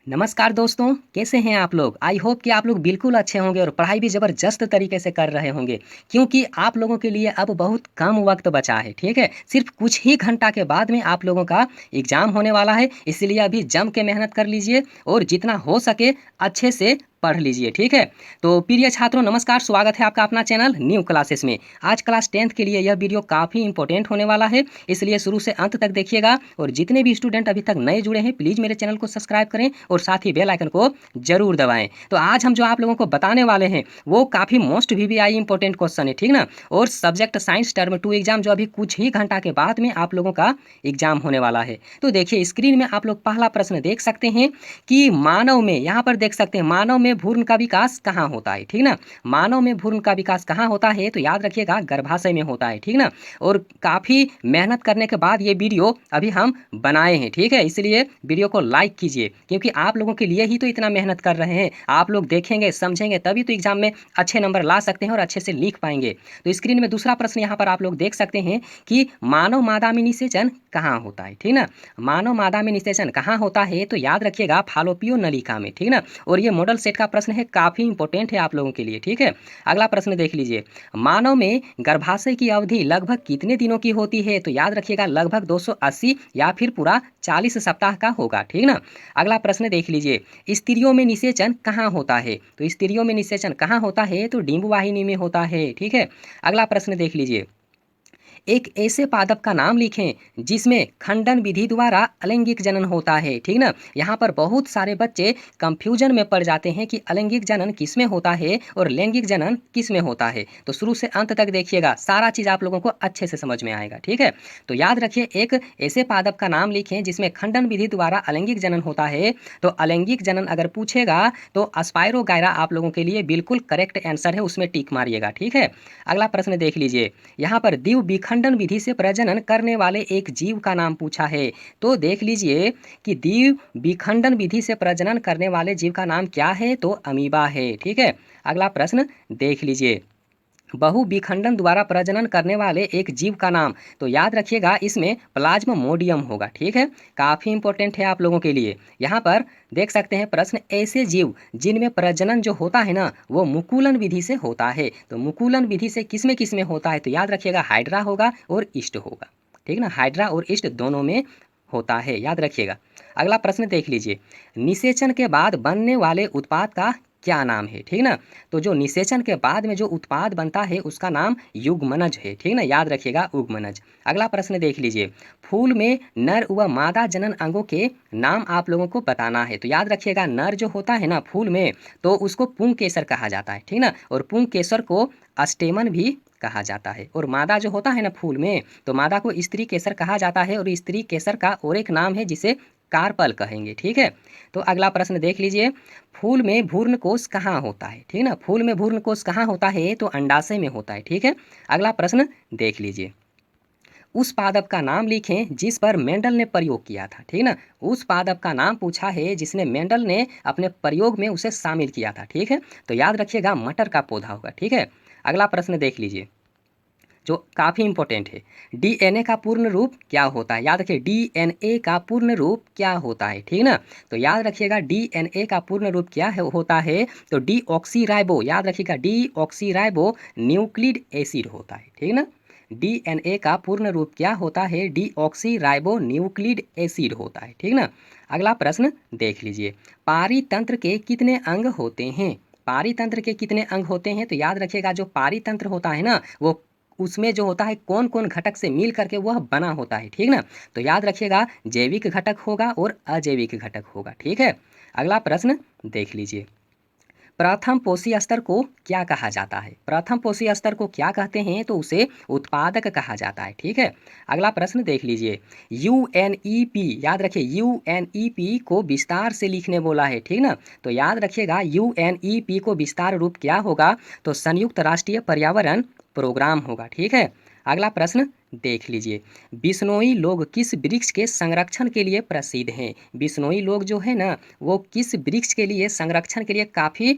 नमस्कार दोस्तों, कैसे हैं आप लोग? आई होप कि आप लोग बिल्कुल अच्छे होंगे और पढ़ाई भी ज़बरदस्त तरीके से कर रहे होंगे, क्योंकि आप लोगों के लिए अब बहुत कम वक़्त बचा है, ठीक है? सिर्फ़ कुछ ही घंटा के बाद में आप लोगों का एग्ज़ाम होने वाला है, इसलिए अभी जम के मेहनत कर लीजिए और जितना हो सके अच्छे से पढ़ लीजिए, ठीक है? तो प्रिय छात्रों नमस्कार, स्वागत है आपका अपना चैनल न्यू क्लासेस में। आज क्लास 10th के लिए यह वीडियो काफ़ी इम्पोर्टेंट होने वाला है, इसलिए शुरू से अंत तक देखिएगा और जितने भी स्टूडेंट अभी तक नए जुड़े हैं, प्लीज़ मेरे चैनल को सब्सक्राइब करें और साथ ही बेल आइकन को ज़रूर दबाएँ। तो आज हम जो आप लोगों को बताने वाले हैं, वो काफ़ी मोस्ट वीवीआई इम्पोर्टेंट क्वेश्चन है, ठीक ना? और सब्जेक्ट साइंस टर्म 2 एग्ज़ाम जो अभी कुछ ही घंटा के बाद में आप लोगों का एग्ज़ाम होने वाला है। तो देखिए स्क्रीन में आप लोग पहला प्रश्न देख सकते हैं कि मानव में यहाँ पर देख सकते हैं मानव में भ्रूण का विकास कहाँ होता है, ठीक ना? मानव में भ्रूण का विकास कहाँ होता है तो याद रखिएगा गर्भाशय में होता है, ठीक ना? और काफ़ी मेहनत करने के बाद ये वीडियो अभी हम बनाए हैं, ठीक है? इसलिए वीडियो को लाइक कीजिए क्योंकि आप लोगों के लिए ही तो इतना मेहनत कर रहे हैं। आप लोग देखेंगे, समझेंगे तभी तो एग्जाम में अच्छे नंबर ला सकते हैं और अच्छे से लिख पाएंगे। तो स्क्रीन में दूसरा प्रश्न यहाँ पर आप लोग देख सकते हैं कि मानव मादा में निषेचन कहाँ होता है, ठीक ना? मानव मादा में निषेचन कहाँ होता है तो याद रखिएगा फालोपियो नलिका में, ठीक ना? और ये मॉडल सेट का प्रश्न है, काफ़ी इंपॉर्टेंट है आप लोगों के लिए, ठीक है? अगला प्रश्न देख लीजिए, मानव में गर्भाशय की अवधि लगभग कितने दिनों की होती है तो याद रखिएगा लगभग 280 या फिर पूरा 40 सप्ताह का होगा, ठीक ना? अगला प्रश्न देख लीजिए, स्त्रियों में निषेचन कहाँ होता है तो स्त्रियों में निषेचन कहाँ होता है तो डिंब वाहिनी में होता है, ठीक है? अगला प्रश्न देख लीजिए, एक ऐसे पादप का नाम लिखें जिसमें खंडन विधि द्वारा अलैंगिक जनन होता है, ठीक ना? यहाँ पर बहुत सारे बच्चे कंफ्यूजन में पड़ जाते हैं कि अलैंगिक जनन किस में होता है और लैंगिक जनन किस में होता है। तो शुरू से अंत तक देखिएगा, सारा चीज़ आप लोगों को अच्छे से समझ में आएगा, ठीक है? तो याद रखिए एक ऐसे पादप का नाम लिखें जिसमें खंडन विधि द्वारा अलैंगिक जनन होता है। तो अलैंगिक जनन अगर पूछेगा तो स्पाइरोगायरा आप लोगों के लिए बिल्कुल करेक्ट आंसर है, उसमें टिक मारिएगा, ठीक है? अगला प्रश्न देख लीजिए, यहाँ पर द्विव विखंडन विधि से प्रजनन करने वाले एक जीव का नाम पूछा है। तो देख लीजिए कि द्विव विखंडन विधि से प्रजनन करने वाले जीव का नाम क्या है तो अमीबा है, ठीक है? अगला प्रश्न देख लीजिए, बहु विखंडन द्वारा प्रजनन करने वाले एक जीव का नाम तो याद रखिएगा इसमें प्लाज्मोडियम होगा, ठीक है? काफ़ी इंपॉर्टेंट है आप लोगों के लिए। यहाँ पर देख सकते हैं प्रश्न, ऐसे जीव जिनमें प्रजनन जो होता है ना वो मुकुलन विधि से होता है। तो मुकुलन विधि से किस में होता है तो याद रखिएगा हाइड्रा होगा और ईस्ट होगा, ठीक ना? हाइड्रा और ईस्ट दोनों में होता है, याद रखिएगा। अगला प्रश्न देख लीजिए, निषेचन के बाद बनने वाले उत्पाद का क्या नाम है, ठीक ना? तो जो निषेचन के बाद में जो उत्पाद बनता है उसका नाम युग्मनज है, ठीक ना? याद रखिएगा युग्मनज। अगला प्रश्न देख लीजिए, फूल में नर व मादा जनन अंगों के नाम आप लोगों को बताना है। तो याद रखिएगा नर जो होता है ना फूल में तो उसको पुंकेसर कहा जाता है, ठीक ना? और पुंकेसर को अस्टेमन भी कहा जाता है। और मादा जो होता है ना फूल में तो मादा को स्त्री केसर कहा जाता है और स्त्री केसर का और एक नाम है जिसे कार्पल कहेंगे, ठीक है? तो अगला प्रश्न देख लीजिए, फूल में भ्रूण कोश कहाँ होता है, ठीक ना? फूल में भ्रूण कोश कहाँ होता है तो अंडाशय में होता है, ठीक है? अगला प्रश्न देख लीजिए, उस पादप का नाम लिखें जिस पर मेंडल ने प्रयोग किया था, ठीक ना? उस पादप का नाम पूछा है जिसने मेंडल ने अपने प्रयोग में उसे शामिल किया था, ठीक है? तो याद रखिएगा मटर का पौधा होगा, ठीक है? अगला प्रश्न देख लीजिए जो काफ़ी इंपॉर्टेंट है, डीएनए का पूर्ण रूप क्या होता है? याद रखिए डीएनए का पूर्ण रूप क्या होता है, ठीक ना? तो याद रखिएगा डीएनए का पूर्ण रूप क्या है होता है तो डीऑक्सीराइबो, याद रखिएगा डीऑक्सीराइबो न्यूक्लिड एसिड होता है, ठीक ना? डीएनए का पूर्ण रूप क्या होता है डीऑक्सीराइबो न्यूक्लिड एसिड होता है, ठीक ना? अगला प्रश्न देख लीजिए, पारितंत्र के कितने अंग होते हैं? पारितंत्र के कितने अंग होते हैं तो याद रखिएगा जो पारितंत्र होता है ना वो उसमें जो होता है कौन कौन घटक से मिल करके वह बना होता है, ठीक ना? तो याद रखिएगा जैविक घटक होगा और अजैविक घटक होगा, ठीक है? अगला प्रश्न देख लीजिए, प्रथम पोषी स्तर को क्या कहा जाता है? प्रथम पोषी स्तर को क्या कहते हैं तो उसे उत्पादक कहा जाता है, ठीक है? अगला प्रश्न देख लीजिए, यूएनईपी, याद रखिए यूएनईपी को विस्तार से लिखने बोला है, ठीक ना? तो याद रखिएगा यूएनईपी को विस्तार रूप क्या होगा तो संयुक्त राष्ट्रीय पर्यावरण प्रोग्राम होगा, ठीक है? अगला प्रश्न देख लीजिए, बिश्नोई लोग किस वृक्ष के संरक्षण के लिए प्रसिद्ध हैं? बिश्नोई लोग जो है ना वो किस वृक्ष के लिए संरक्षण के लिए काफ़ी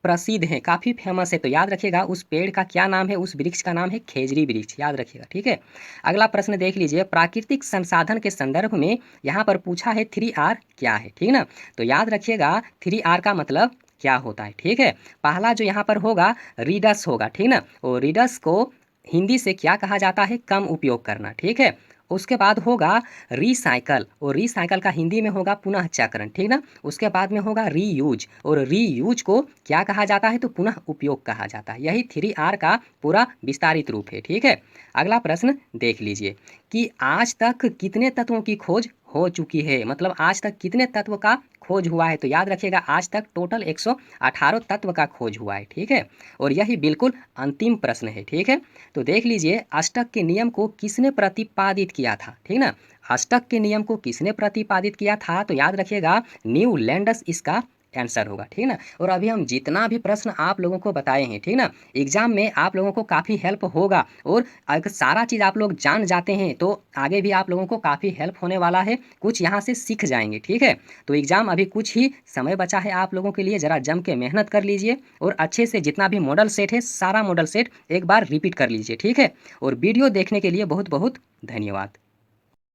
प्रसिद्ध है, काफ़ी फेमस है, तो याद रखिएगा उस पेड़ का क्या नाम है, उस वृक्ष का नाम है खेजड़ी वृक्ष, याद रखिएगा, ठीक है। अगला प्रश्न देख लीजिए, प्राकृतिक संसाधन के संदर्भ में यहाँ पर पूछा है 3R क्या है, ठीक ना। तो याद रखिएगा 3R का मतलब क्या होता है, ठीक है। पहला जो यहाँ पर होगा रीडस होगा, ठीक ना, और रीडस को हिंदी से क्या कहा जाता है, कम उपयोग करना, ठीक है। उसके बाद होगा रिसाइकल, और रिसाइकल का हिंदी में होगा पुनः चक्रण, ठीक ना। उसके बाद में होगा रीयूज, और रीयूज को क्या कहा जाता है, तो पुनः उपयोग कहा जाता है। यही 3R का पूरा विस्तारित रूप है, ठीक है। अगला प्रश्न देख लीजिए कि आज तक कितने तत्वों की खोज हो चुकी है, मतलब आज तक कितने तत्व का खोज हुआ है। तो याद रखिएगा आज तक टोटल 118 तत्व का खोज हुआ है, ठीक है। और यही बिल्कुल अंतिम प्रश्न है, ठीक है। तो देख लीजिए अष्टक के नियम को किसने प्रतिपादित किया था, ठीक ना। अष्टक के नियम को किसने प्रतिपादित किया था, तो याद रखिएगा न्यूलैंडस इसका आंसर होगा, ठीक ना। और अभी हम जितना भी प्रश्न आप लोगों को बताए हैं, ठीक ना, एग्जाम में आप लोगों को काफ़ी हेल्प होगा, और अगर सारा चीज़ आप लोग जान जाते हैं तो आगे भी आप लोगों को काफ़ी हेल्प होने वाला है, कुछ यहाँ से सीख जाएंगे, ठीक है। तो एग्ज़ाम अभी कुछ ही समय बचा है आप लोगों के लिए, ज़रा जम के मेहनत कर लीजिए, और अच्छे से जितना भी मॉडल सेट है सारा मॉडल सेट एक बार रिपीट कर लीजिए, ठीक है। और वीडियो देखने के लिए बहुत बहुत धन्यवाद।